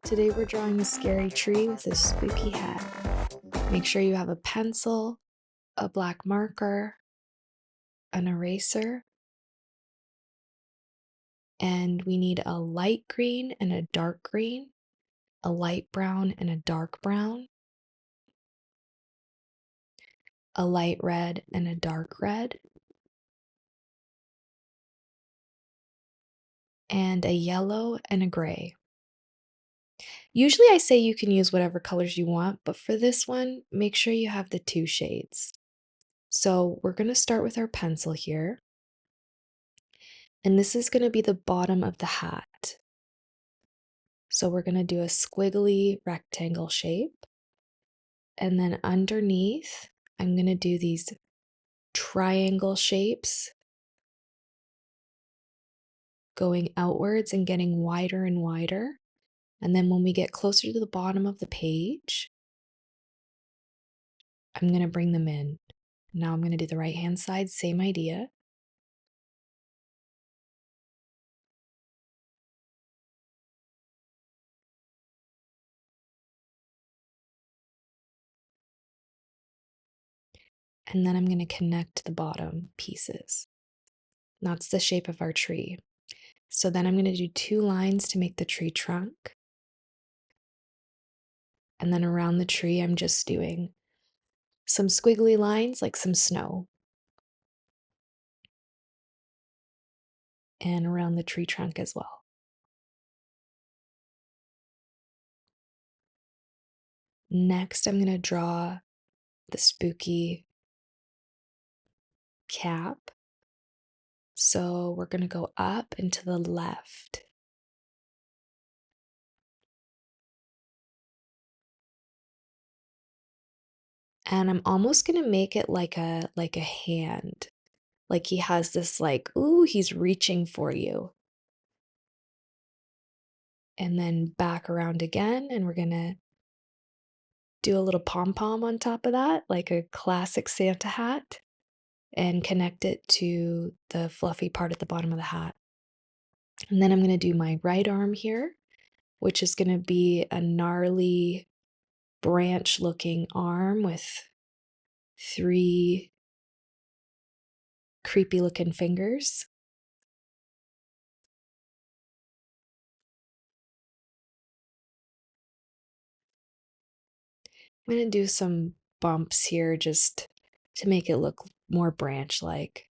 Today we're drawing a scary tree with a spooky hat. Make sure you have a pencil, a black marker, an eraser, and we need a light green and a dark green, a light brown and a dark brown, a light red and a dark red, and a yellow and a gray. Usually I say you can use whatever colors you want, but for this one, make sure you have the two shades. So we're going to start with our pencil here. And this is going to be the bottom of the hat. So we're going to do a squiggly rectangle shape. And then underneath, I'm going to do these triangle shapes going outwards and getting wider and wider. And then when we get closer to the bottom of the page, I'm going to bring them in. Now I'm going to do the right hand side, same idea. And then I'm going to connect the bottom pieces. That's the shape of our tree. So then I'm going to do two lines to make the tree trunk. And then around the tree, I'm just doing some squiggly lines like some snow. And around the tree trunk as well. Next, I'm going to draw the spooky cap. So we're going to go up and to the left. And I'm almost going to make it like a hand. Like he has this ooh, he's reaching for you. And then back around again, and we're going to do a little pom-pom on top of that, like a classic Santa hat, and connect it to the fluffy part at the bottom of the hat. And then I'm going to do my right arm here, which is going to be a gnarly branch looking arm with three creepy looking fingers. I'm going to do some bumps here just to make it look more branch like.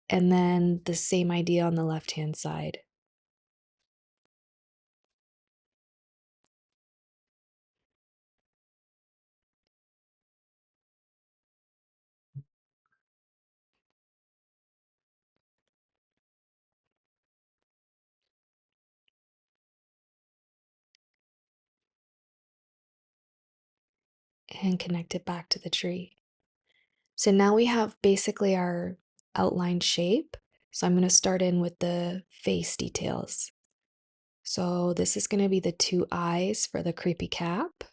And then the same idea on the left hand side. And connect it back to the tree. So now we have basically our outlined shape. So I'm going to start in with the face details. So this is going to be the two eyes for the creepy cap.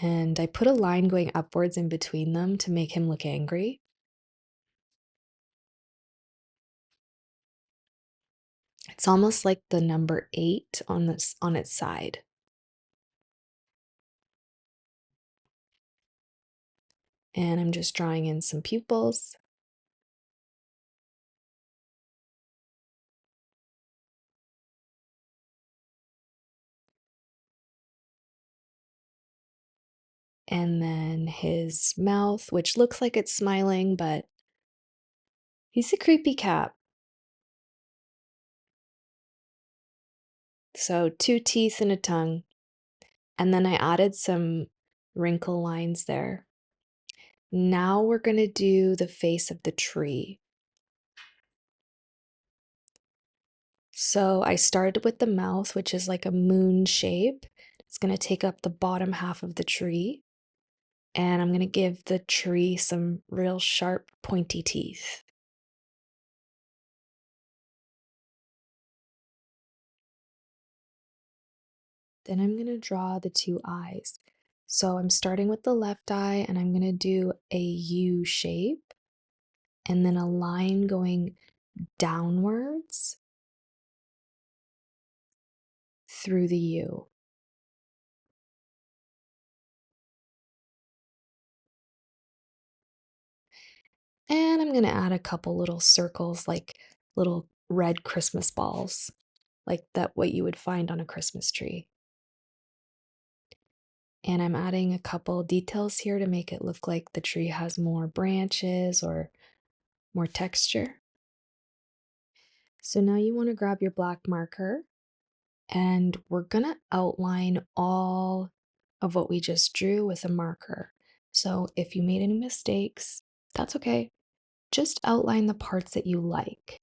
And I put a line going upwards in between them to make him look angry. It's almost like the number 8 on its side. And I'm just drawing in some pupils. And then his mouth, which looks like it's smiling, but he's a creepy cap. So 2 teeth and a tongue. And then I added some wrinkle lines there. Now we're going to do the face of the tree. So I started with the mouth, which is like a moon shape. It's going to take up the bottom half of the tree. And I'm going to give the tree some real sharp, pointy teeth. Then I'm going to draw the two eyes. So I'm starting with the left eye and I'm going to do a U shape and then a line going downwards through the U. And I'm going to add a couple little circles like little red Christmas balls, like that what you would find on a Christmas tree. And I'm adding a couple details here to make it look like the tree has more branches or more texture. So now you want to grab your black marker and we're going to outline all of what we just drew with a marker. So if you made any mistakes, that's okay. Just outline the parts that you like.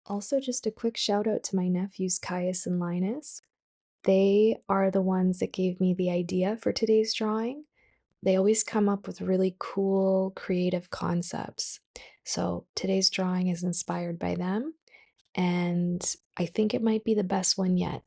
Also, just a quick shout out to my nephews, Caius and Linus. They are the ones that gave me the idea for today's drawing. They always come up with really cool, creative concepts. So today's drawing is inspired by them, and I think it might be the best one yet.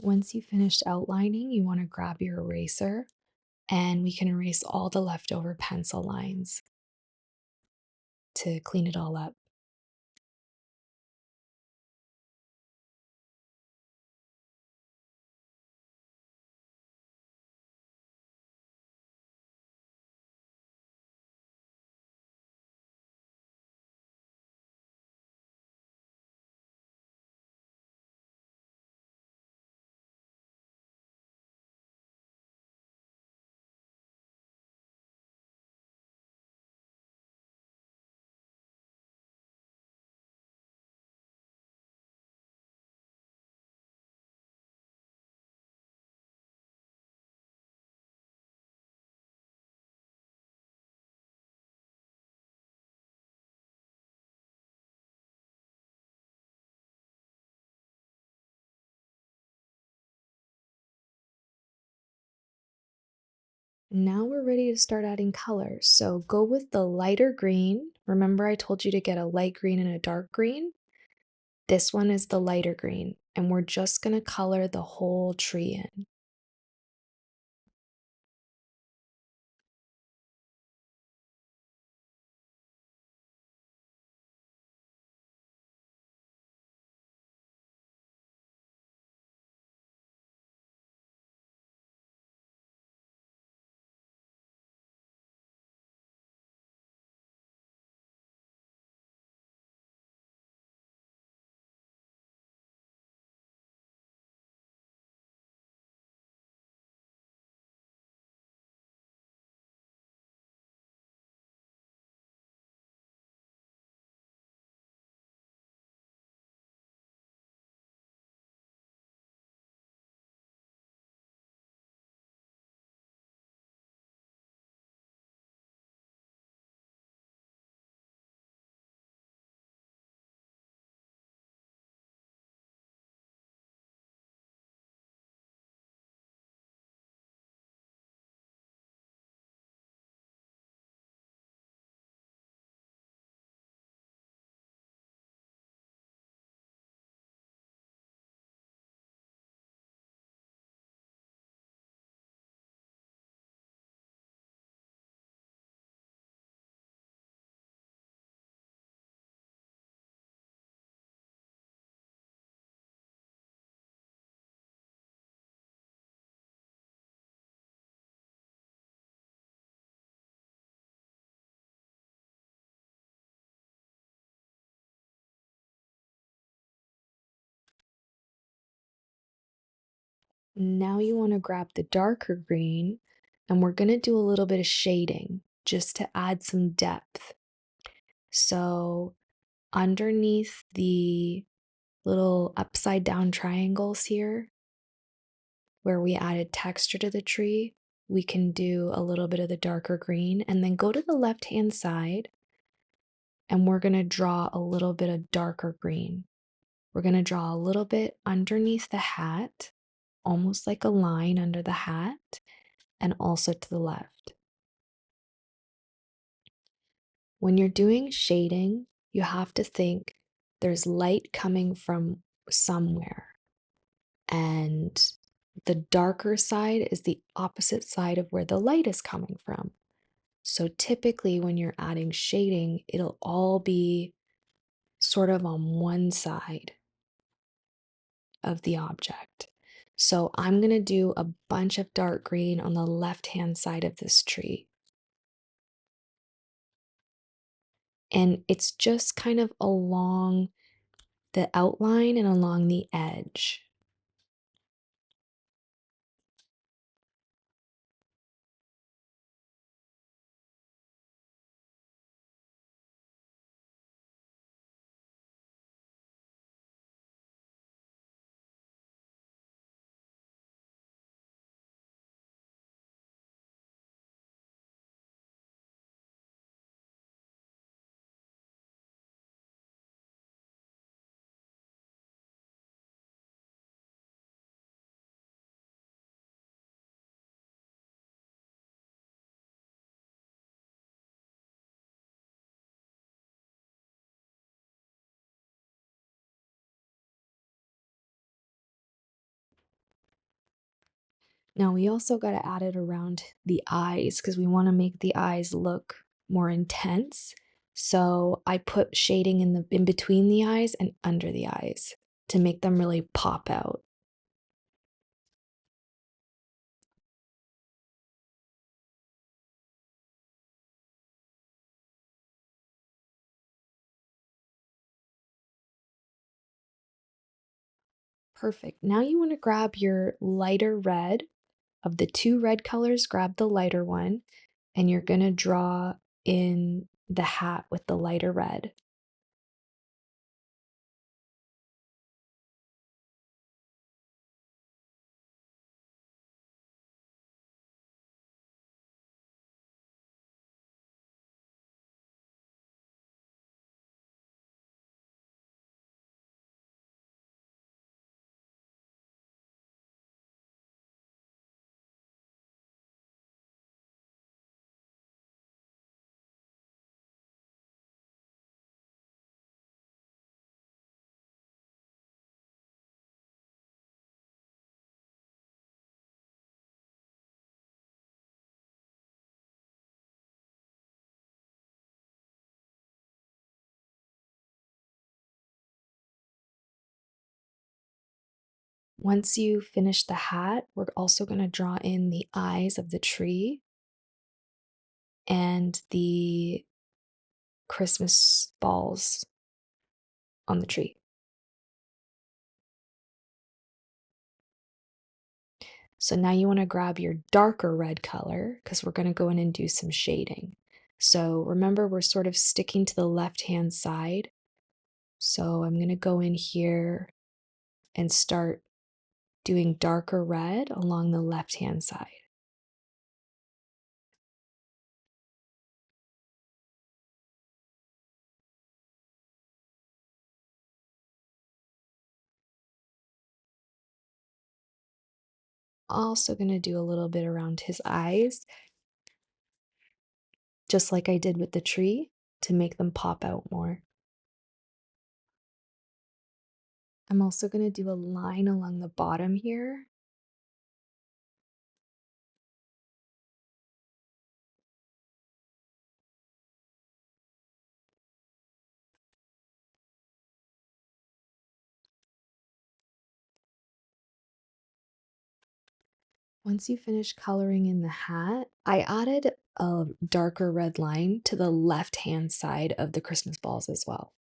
Once you finished outlining, you want to grab your eraser and we can erase all the leftover pencil lines to clean it all up. Now we're ready to start adding colors. So go with the lighter green. Remember I told you to get a light green and a dark green? This one is the lighter green, and we're just going to color the whole tree in. Now you want to grab the darker green, and we're going to do a little bit of shading just to add some depth. So underneath the little upside down triangles here, where we added texture to the tree, we can do a little bit of the darker green and then go to the left hand side and we're going to draw a little bit of darker green. We're going to draw a little bit underneath the hat, almost like a line under the hat, and also to the left. When you're doing shading, you have to think there's light coming from somewhere, and the darker side is the opposite side of where the light is coming from. So typically, when you're adding shading, it'll all be sort of on one side of the object. So I'm going to do a bunch of dark green on the left-hand side of this tree. And it's just kind of along the outline and along the edge. Now we also got to add it around the eyes because we want to make the eyes look more intense. So I put shading in between the eyes and under the eyes to make them really pop out. Perfect. Now you want to grab your lighter red. Of the two red colors, grab the lighter one, and you're going to draw in the hat with the lighter red. Once you finish the hat, we're also going to draw in the eyes of the tree and the Christmas balls on the tree. So now you want to grab your darker red color because we're going to go in and do some shading. So remember, we're sort of sticking to the left-hand side. So I'm going to go in here and start doing darker red along the left-hand side. Also going to do a little bit around his eyes, just like I did with the tree, to make them pop out more. I'm also going to do a line along the bottom here. Once you finish coloring in the hat, I added a darker red line to the left-hand side of the Christmas balls as well.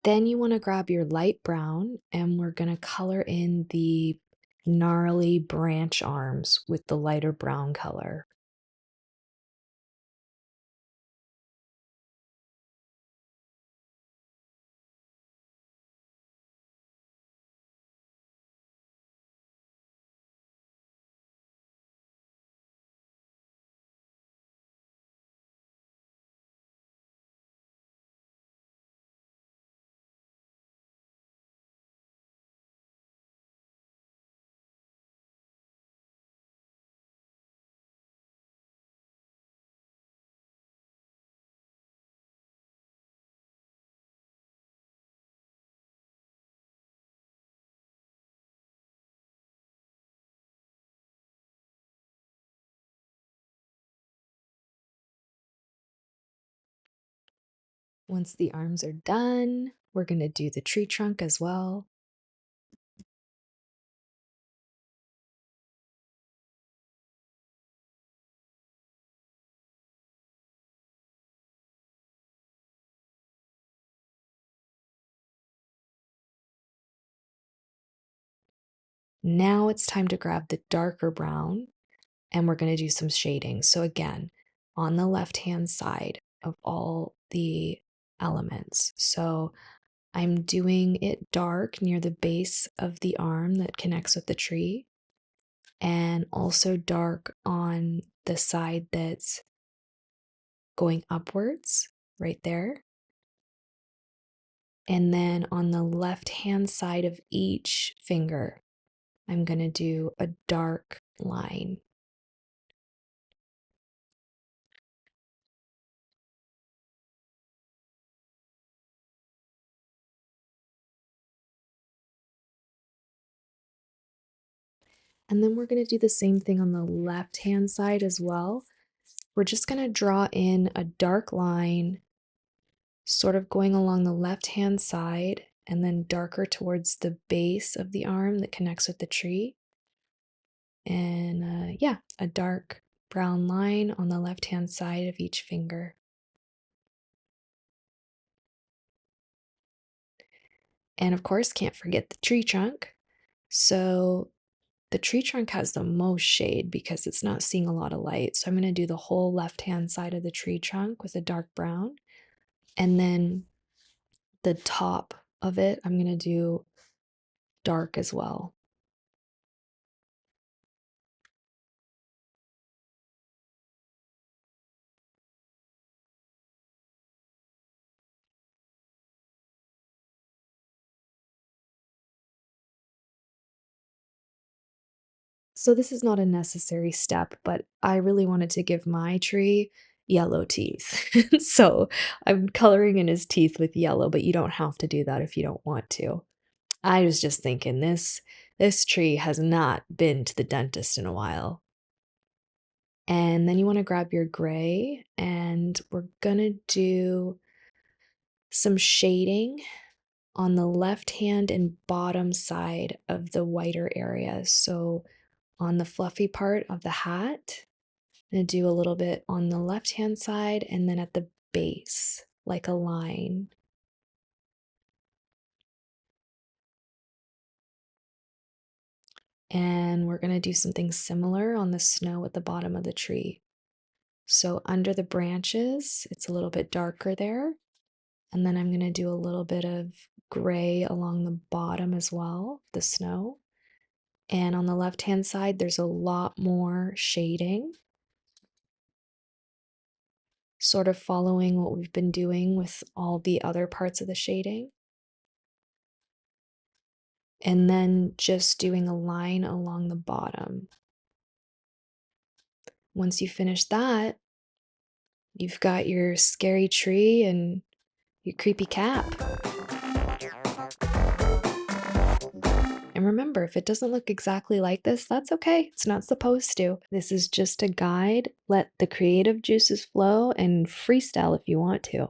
Then you want to grab your light brown and we're going to color in the gnarly branch arms with the lighter brown color. Once the arms are done, we're going to do the tree trunk as well. Now it's time to grab the darker brown and we're going to do some shading. So again, on the left-hand side of all the elements. So I'm doing it dark near the base of the arm that connects with the tree, and also dark on the side that's going upwards, right there. And then on the left-hand side of each finger, I'm going to do a dark line. And then we're going to do the same thing on the left-hand side as well. We're just going to draw in a dark line, sort of going along the left-hand side, and then darker towards the base of the arm that connects with the tree. And yeah, a dark brown line on the left-hand side of each finger. And of course, can't forget the tree trunk. So the tree trunk has the most shade because it's not seeing a lot of light. So I'm going to do the whole left-hand side of the tree trunk with a dark brown. And then the top of it, I'm going to do dark as well. So this is not a necessary step, but I really wanted to give my tree yellow teeth. So I'm coloring in his teeth with yellow, but you don't have to do that if you don't want to. I was just thinking this tree has not been to the dentist in a while. And then you want to grab your gray and we're gonna do some shading on the left hand and bottom side of the whiter areas. So on the fluffy part of the hat, I'm gonna do a little bit on the left hand side and then at the base, like a line. And we're gonna do something similar on the snow at the bottom of the tree. So under the branches, it's a little bit darker there. And then I'm going to do a little bit of gray along the bottom as well, the snow. And on the left-hand side, there's a lot more shading, sort of following what we've been doing with all the other parts of the shading. And then just doing a line along the bottom. Once you finish that, you've got your scary tree and your creepy cap. And remember, if it doesn't look exactly like this, that's okay. It's not supposed to. This is just a guide. Let the creative juices flow and freestyle if you want to.